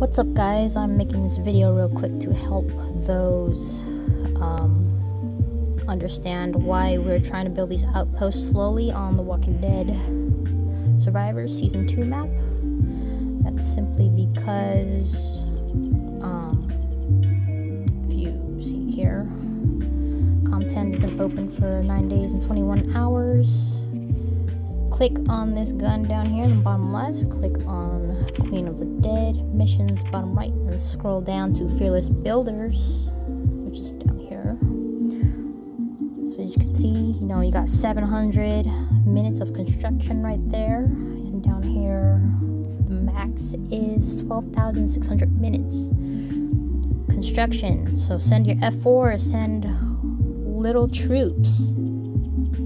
What's up, guys? I'm making this video real quick to help those understand why we're trying to build these outposts slowly on the Walking Dead Survivors Season 2 map. That's simply because if you see here, content isn't open for 9 days and 21 hours. Click on this gun down here in the bottom left, click on Queen of the Dead, missions bottom right, and scroll down to Fearless Builders, which is down here. So as you can see, you got 700 minutes of construction right there, and down here the max is 12,600 minutes construction. So send your F4, send little troops.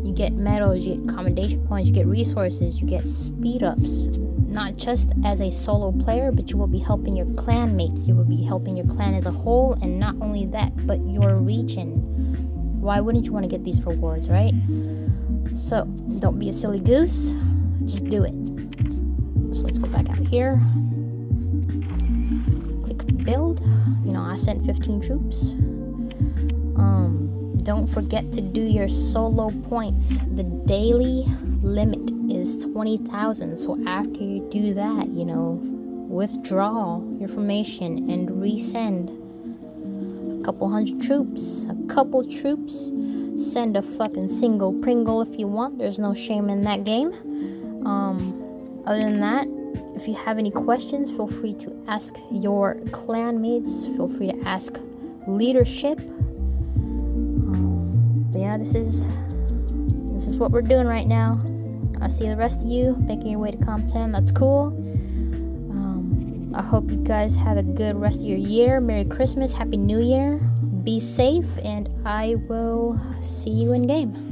You get medals, you get commendation points, you get resources, you get speed ups, not just as a solo player, but you will be helping your clan mates, you will be helping your clan as a whole, and not only that, but your region. Why wouldn't you want to get these rewards, right? So don't be a silly goose, just do it. So let's go back out here, click build. I sent 15 troops. Don't forget to do your solo points. The daily limit is 20,000. So after you do that, withdraw your formation and resend a couple hundred troops. A couple troops. Send a fucking single Pringle if you want. There's no shame in that game. Other than that, if you have any questions, feel free to ask your clan mates. Feel free to ask leadership. Yeah, this is what we're doing right now. I see the rest of you making your way to Comp 10. That's cool. I hope you guys have a good rest of your year. Merry Christmas, Happy New Year. Be safe, and I will see you in game.